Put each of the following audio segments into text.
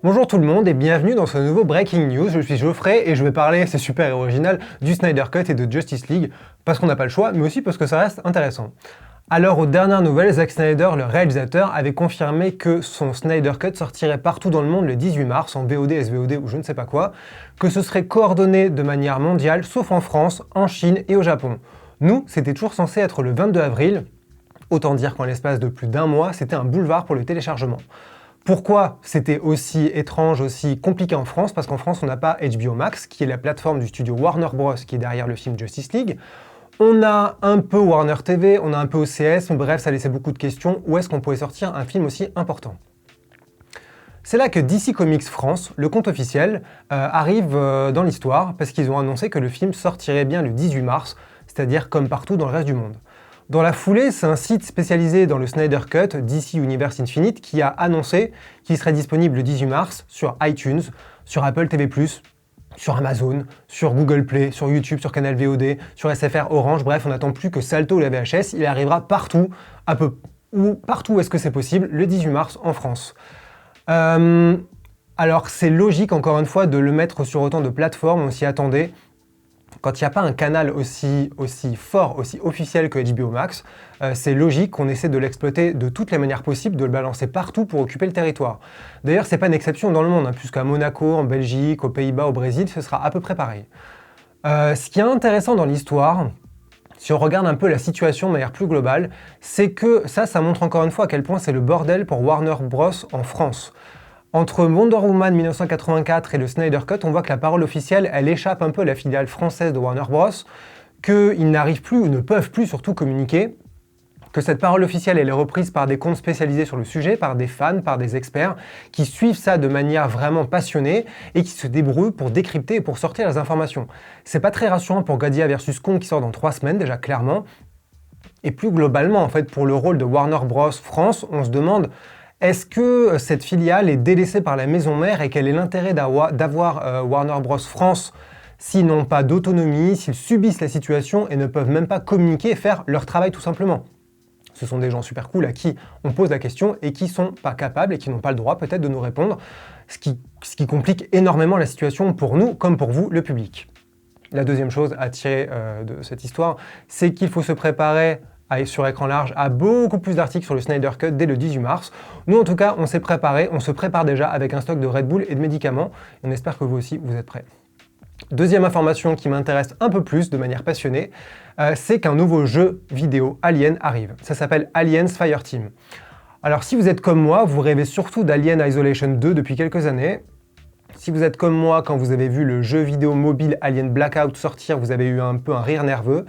Bonjour tout le monde et bienvenue dans ce nouveau Breaking News. Je suis Geoffrey et je vais parler, c'est super original, du Snyder Cut et de Justice League, parce qu'on n'a pas le choix, mais aussi parce que ça reste intéressant. Alors aux dernières nouvelles, Zack Snyder, le réalisateur, avait confirmé que son Snyder Cut sortirait partout dans le monde le 18 mars, en VOD, SVOD ou je ne sais pas quoi, que ce serait coordonné de manière mondiale, sauf en France, en Chine et au Japon. Nous, c'était toujours censé être le 22 avril, autant dire qu'en l'espace de plus d'un mois, c'était un boulevard pour le téléchargement. Pourquoi c'était aussi étrange, aussi compliqué en France? Parce qu'en France, on n'a pas HBO Max, qui est la plateforme du studio Warner Bros. Qui est derrière le film Justice League. On a un peu Warner TV, on a un peu OCS, bref, ça laissait beaucoup de questions. Où est-ce qu'on pouvait sortir un film aussi important? C'est là que DC Comics France, le compte officiel, arrive dans l'histoire, parce qu'ils ont annoncé que le film sortirait bien le 18 mars, c'est-à-dire comme partout dans le reste du monde. Dans la foulée, c'est un site spécialisé dans le Snyder Cut, DC Universe Infinite, qui a annoncé qu'il serait disponible le 18 mars sur iTunes, sur Apple TV+, sur Amazon, sur Google Play, sur YouTube, sur Canal VOD, sur SFR Orange, bref, on n'attend plus que Salto ou la VHS, il arrivera partout, partout où est-ce que c'est possible, le 18 mars en France. Alors c'est logique, encore une fois, de le mettre sur autant de plateformes, on s'y attendait. Quand il n'y a pas un canal aussi fort, aussi officiel que HBO Max, c'est logique qu'on essaie de l'exploiter de toutes les manières possibles, de le balancer partout pour occuper le territoire. D'ailleurs, c'est pas une exception dans le monde, puisqu'à Monaco, en Belgique, aux Pays-Bas, au Brésil, ce sera à peu près pareil. Ce qui est intéressant dans l'histoire, si on regarde un peu la situation de manière plus globale, c'est que ça montre encore une fois à quel point c'est le bordel pour Warner Bros. En France. Entre Wonder Woman 1984 et le Snyder Cut, on voit que la parole officielle, elle échappe un peu à la filiale française de Warner Bros, qu'ils n'arrivent plus ou ne peuvent plus surtout communiquer, que cette parole officielle, elle est reprise par des comptes spécialisés sur le sujet, par des fans, par des experts, qui suivent ça de manière vraiment passionnée et qui se débrouillent pour décrypter et pour sortir les informations. C'est pas très rassurant pour Godzilla vs Kong qui sort dans 3 semaines déjà clairement, et plus globalement en fait pour le rôle de Warner Bros France, on se demande est-ce que cette filiale est délaissée par la maison mère et quel est l'intérêt d'avoir Warner Bros France s'ils n'ont pas d'autonomie, s'ils subissent la situation et ne peuvent même pas communiquer et faire leur travail tout simplement? Ce sont des gens super cool à qui on pose la question et qui sont pas capables et qui n'ont pas le droit peut-être de nous répondre, ce qui complique énormément la situation pour nous comme pour vous, le public. La deuxième chose à tirer de cette histoire, c'est qu'il faut se préparer sur écran large à beaucoup plus d'articles sur le Snyder Cut dès le 18 mars. Nous en tout cas, on s'est préparé, on se prépare déjà avec un stock de Red Bull et de médicaments. On espère que vous aussi, vous êtes prêts. Deuxième information qui m'intéresse un peu plus de manière passionnée, c'est qu'un nouveau jeu vidéo Alien arrive. Ça s'appelle Aliens Fireteam. Alors si vous êtes comme moi, vous rêvez surtout d'Alien Isolation 2 depuis quelques années. Si vous êtes comme moi, quand vous avez vu le jeu vidéo mobile Alien Blackout sortir, vous avez eu un peu un rire nerveux.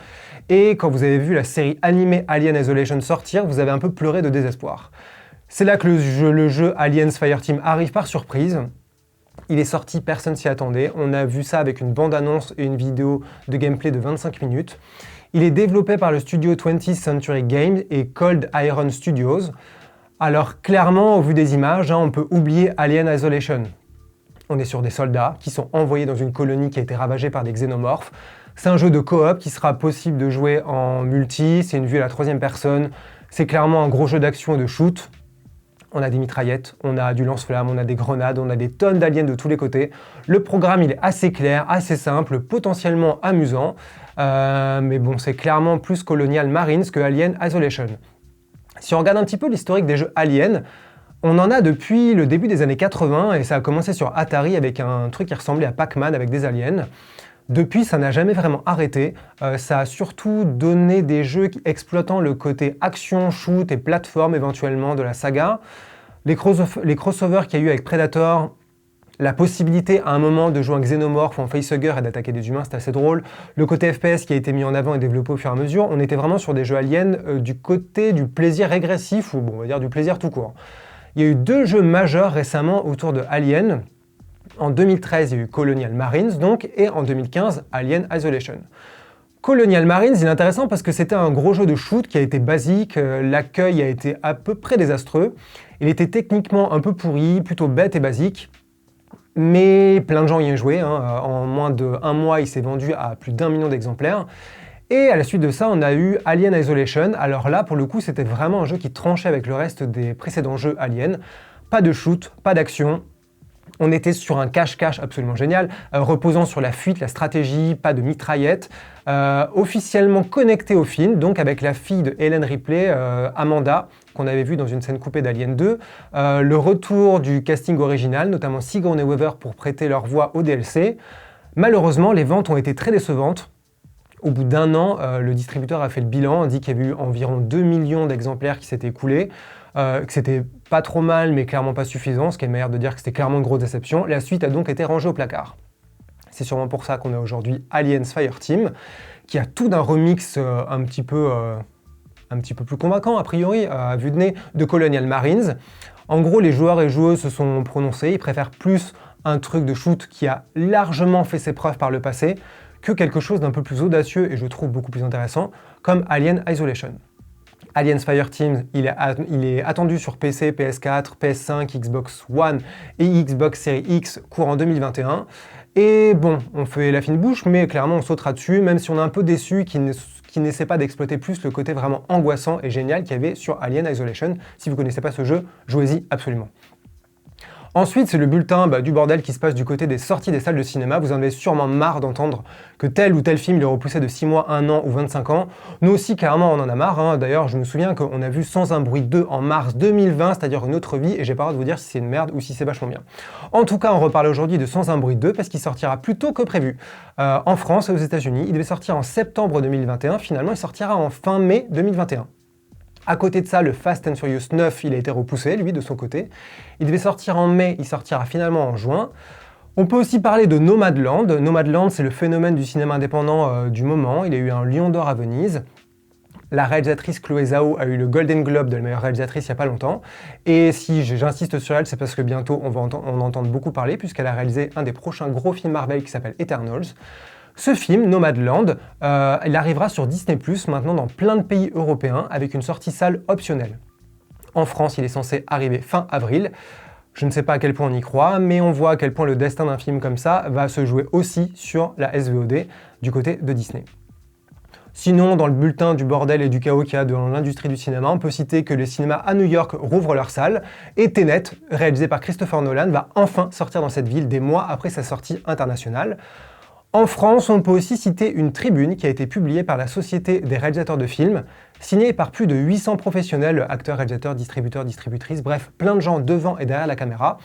Et quand vous avez vu la série animée Alien Isolation sortir, vous avez un peu pleuré de désespoir. C'est là que le jeu Aliens Fireteam arrive par surprise. Il est sorti, personne s'y attendait. On a vu ça avec une bande-annonce et une vidéo de gameplay de 25 minutes. Il est développé par le studio 20th Century Games et Cold Iron Studios. Alors clairement, au vu des images, on peut oublier Alien Isolation. On est sur des soldats qui sont envoyés dans une colonie qui a été ravagée par des xénomorphes. C'est un jeu de coop qui sera possible de jouer en multi, c'est une vue à la 3e personne. C'est clairement un gros jeu d'action et de shoot. On a des mitraillettes, on a du lance-flamme, on a des grenades, on a des tonnes d'aliens de tous les côtés. Le programme, il est assez clair, assez simple, potentiellement amusant. Mais bon, c'est clairement plus Colonial Marines que Alien Isolation. Si on regarde un petit peu l'historique des jeux Alien, on en a depuis le début des années 80 et ça a commencé sur Atari avec un truc qui ressemblait à Pac-Man avec des aliens. Depuis, ça n'a jamais vraiment arrêté. Ça a surtout donné des jeux exploitant le côté action, shoot et plateforme éventuellement de la saga. Les crossovers qu'il y a eu avec Predator, la possibilité à un moment de jouer un xénomorphe ou un facehugger et d'attaquer des humains, c'est assez drôle. Le côté FPS qui a été mis en avant et développé au fur et à mesure, on était vraiment sur des jeux aliens du côté du plaisir régressif ou bon, on va dire du plaisir tout court. Il y a eu 2 jeux majeurs récemment autour de Alien. En 2013, il y a eu Colonial Marines, donc, et en 2015, Alien Isolation. Colonial Marines, il est intéressant parce que c'était un gros jeu de shoot qui a été basique, l'accueil a été à peu près désastreux. Il était techniquement un peu pourri, plutôt bête et basique, mais plein de gens y ont joué. En moins d'1 mois, il s'est vendu à plus d'1 million d'exemplaires. Et à la suite de ça, on a eu Alien Isolation. Alors là, pour le coup, c'était vraiment un jeu qui tranchait avec le reste des précédents jeux Alien. Pas de shoot, pas d'action, On était sur un cache-cache absolument génial, reposant sur la fuite, la stratégie, pas de mitraillette, officiellement connecté au film, donc avec la fille de Ellen Ripley, Amanda, qu'on avait vue dans une scène coupée d'Alien 2, le retour du casting original, notamment Sigourney Weaver pour prêter leur voix au DLC. Malheureusement, les ventes ont été très décevantes. Au bout d'un an, le distributeur a fait le bilan, a dit qu'il y avait eu environ 2 millions d'exemplaires qui s'étaient écoulés, que c'était pas trop mal, mais clairement pas suffisant, ce qui est une manière de dire que c'était clairement une grosse déception. La suite a donc été rangée au placard. C'est sûrement pour ça qu'on a aujourd'hui Aliens Fireteam, qui a tout d'un remix un petit peu plus convaincant, a priori, à vue de nez, de Colonial Marines. En gros, les joueurs et joueuses se sont prononcés, ils préfèrent plus un truc de shoot qui a largement fait ses preuves par le passé, que quelque chose d'un peu plus audacieux et je trouve beaucoup plus intéressant, comme Alien Isolation. Aliens Fireteam, il est attendu sur PC, PS4, PS5, Xbox One et Xbox Series X courant 2021. Et bon, on fait la fine bouche, mais clairement on sautera dessus, même si on est un peu déçu qu'il n'essaie pas d'exploiter plus le côté vraiment angoissant et génial qu'il y avait sur Alien Isolation. Si vous ne connaissez pas ce jeu, jouez-y absolument. Ensuite, c'est le bulletin du bordel qui se passe du côté des sorties des salles de cinéma. Vous en avez sûrement marre d'entendre que tel ou tel film il est repoussé de 6 mois, 1 an ou 25 ans. Nous aussi, carrément, on en a marre. Hein. D'ailleurs, je me souviens qu'on a vu Sans un bruit 2 en mars 2020, c'est-à-dire Une autre vie, et j'ai pas le droit de vous dire si c'est une merde ou si c'est vachement bien. En tout cas, on reparle aujourd'hui de Sans un bruit 2 parce qu'il sortira plus tôt que prévu. En France et aux États-Unis, il devait sortir en septembre 2021. Finalement, il sortira en fin mai 2021. À côté de ça, le Fast and Furious 9, il a été repoussé, lui, de son côté. Il devait sortir en mai, il sortira finalement en juin. On peut aussi parler de Nomadland. Nomadland, c'est le phénomène du cinéma indépendant du moment. Il a eu un Lion d'Or à Venise. La réalisatrice Chloé Zhao a eu le Golden Globe de la meilleure réalisatrice il n'y a pas longtemps. Et si j'insiste sur elle, c'est parce que bientôt on va en entendre beaucoup parler, puisqu'elle a réalisé un des prochains gros films Marvel qui s'appelle Eternals. Ce film, Nomadland, il arrivera sur Disney+, maintenant dans plein de pays européens, avec une sortie salle optionnelle. En France, il est censé arriver fin avril. Je ne sais pas à quel point on y croit, mais on voit à quel point le destin d'un film comme ça va se jouer aussi sur la SVOD du côté de Disney. Sinon, dans le bulletin du bordel et du chaos qu'il y a dans l'industrie du cinéma, on peut citer que les cinémas à New York rouvrent leurs salles, et Tenet, réalisé par Christopher Nolan, va enfin sortir dans cette ville des mois après sa sortie internationale. En France, on peut aussi citer une tribune qui a été publiée par la Société des réalisateurs de films, signée par plus de 800 professionnels, acteurs, réalisateurs, distributeurs, distributrices, bref, plein de gens devant et derrière la caméra.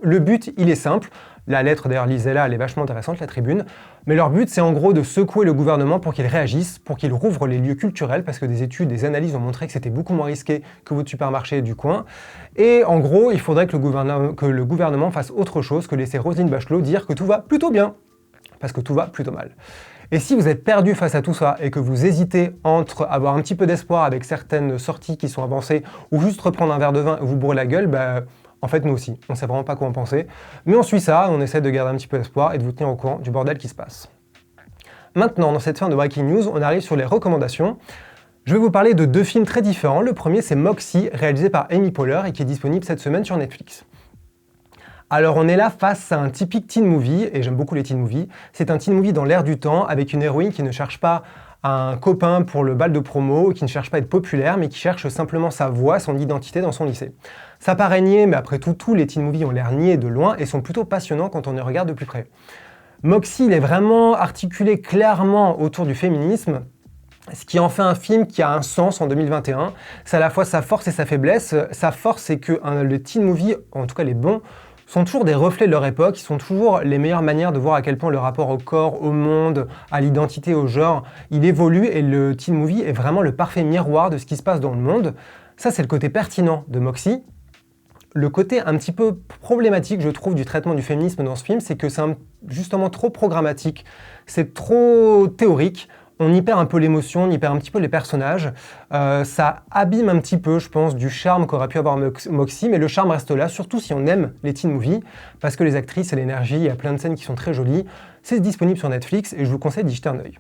Le but, il est simple. La lettre, d'ailleurs, lisez-la, elle est vachement intéressante, la tribune. Mais leur but, c'est en gros de secouer le gouvernement pour qu'il réagisse, pour qu'il rouvre les lieux culturels, parce que des études, des analyses ont montré que c'était beaucoup moins risqué que votre supermarché du coin. Et en gros, il faudrait que le gouvernement fasse autre chose que laisser Roselyne Bachelot dire que tout va plutôt bien. Parce que tout va plutôt mal. Et si vous êtes perdu face à tout ça et que vous hésitez entre avoir un petit peu d'espoir avec certaines sorties qui sont avancées ou juste reprendre un verre de vin et vous bourrer la gueule, en fait nous aussi, on sait vraiment pas quoi en penser. Mais on suit ça, on essaie de garder un petit peu d'espoir et de vous tenir au courant du bordel qui se passe. Maintenant, dans cette fin de Breaking News, on arrive sur les recommandations. Je vais vous parler de 2 films très différents. Le premier, c'est Moxie, réalisé par Amy Poehler et qui est disponible cette semaine sur Netflix. Alors on est là face à un typique teen movie, et j'aime beaucoup les teen movies. C'est un teen movie dans l'air du temps, avec une héroïne qui ne cherche pas un copain pour le bal de promo, qui ne cherche pas à être populaire, mais qui cherche simplement sa voix, son identité dans son lycée. Ça paraît niais, mais après tout, tous les teen movies ont l'air niais de loin et sont plutôt passionnants quand on les regarde de plus près. Moxie, il est vraiment articulé clairement autour du féminisme, ce qui en fait un film qui a un sens en 2021. C'est à la fois sa force et sa faiblesse. Sa force, c'est que le teen movie, en tout cas les bons, sont toujours des reflets de leur époque, ils sont toujours les meilleures manières de voir à quel point le rapport au corps, au monde, à l'identité, au genre, il évolue et le teen movie est vraiment le parfait miroir de ce qui se passe dans le monde. Ça, c'est le côté pertinent de Moxie. Le côté un petit peu problématique, je trouve, du traitement du féminisme dans ce film, c'est que c'est justement trop programmatique, c'est trop théorique. On y perd un peu l'émotion, on y perd un petit peu les personnages. Ça abîme un petit peu, je pense, du charme qu'aurait pu avoir Moxie, mais le charme reste là, surtout si on aime les teen movies, parce que les actrices et l'énergie, il y a plein de scènes qui sont très jolies. C'est disponible sur Netflix et je vous conseille d'y jeter un œil.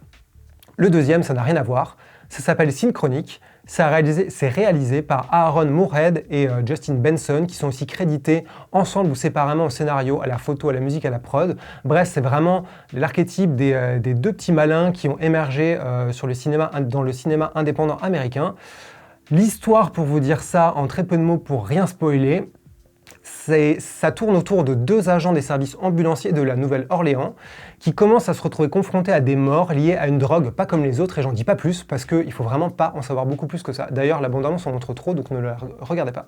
Le deuxième, ça n'a rien à voir, ça s'appelle Synchronique. C'est réalisé par Aaron Moorhead et Justin Benson, qui sont aussi crédités ensemble ou séparément au scénario, à la photo, à la musique, à la prod. Bref, c'est vraiment l'archétype des 2 petits malins qui ont émergé dans le cinéma indépendant américain. L'histoire, pour vous dire ça en très peu de mots pour rien spoiler, ça tourne autour de 2 agents des services ambulanciers de la Nouvelle-Orléans qui commencent à se retrouver confrontés à des morts liées à une drogue pas comme les autres, et j'en dis pas plus parce qu'il faut vraiment pas en savoir beaucoup plus que ça. D'ailleurs, la bande-annonce en montre trop, donc ne la regardez pas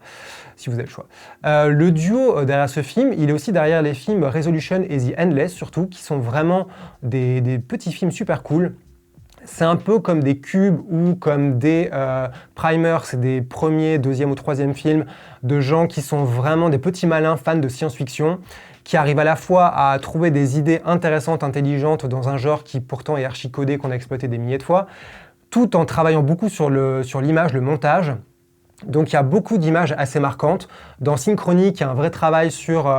si vous avez le choix. Le duo derrière ce film, il est aussi derrière les films Resolution et The Endless surtout, qui sont vraiment des petits films super cool. C'est un peu comme des cubes ou comme des primers, c'est des premiers, deuxième ou troisième films de gens qui sont vraiment des petits malins fans de science-fiction, qui arrivent à la fois à trouver des idées intéressantes, intelligentes dans un genre qui pourtant est archi-codé, qu'on a exploité des milliers de fois, tout en travaillant beaucoup sur l'image, le montage. Donc il y a beaucoup d'images assez marquantes. Dans Synchronique, il y a un vrai travail sur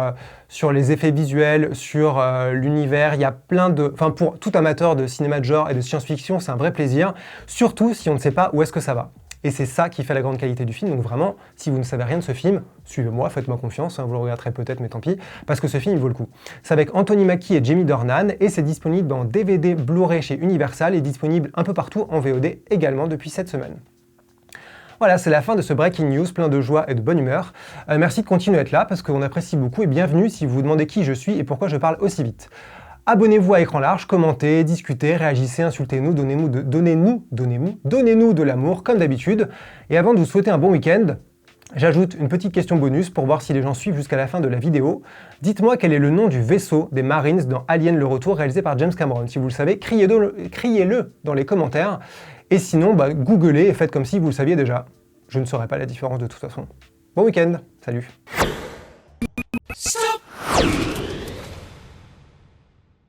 les effets visuels, sur l'univers. Il y a plein de... Enfin, pour tout amateur de cinéma de genre et de science-fiction, c'est un vrai plaisir, surtout si on ne sait pas où est-ce que ça va. Et c'est ça qui fait la grande qualité du film. Donc vraiment, si vous ne savez rien de ce film, suivez-moi, faites-moi confiance, hein, vous le regarderez peut-être, mais tant pis, parce que ce film, il vaut le coup. C'est avec Anthony Mackie et Jamie Dornan, et c'est disponible en DVD Blu-ray chez Universal, et disponible un peu partout en VOD également depuis cette semaine. Voilà, c'est la fin de ce Breaking News, plein de joie et de bonne humeur. Merci de continuer à être là, parce qu'on apprécie beaucoup, et bienvenue si vous vous demandez qui je suis et pourquoi je parle aussi vite. Abonnez-vous à Écran Large, commentez, discutez, réagissez, insultez-nous, donnez-nous de l'amour, comme d'habitude. Et avant de vous souhaiter un bon week-end, j'ajoute une petite question bonus pour voir si les gens suivent jusqu'à la fin de la vidéo. Dites-moi quel est le nom du vaisseau des Marines dans Alien le Retour, réalisé par James Cameron. Si vous le savez, criez-le dans les commentaires. Et sinon, googlez et faites comme si vous le saviez déjà. Je ne saurais pas la différence de toute façon. Bon week-end, salut.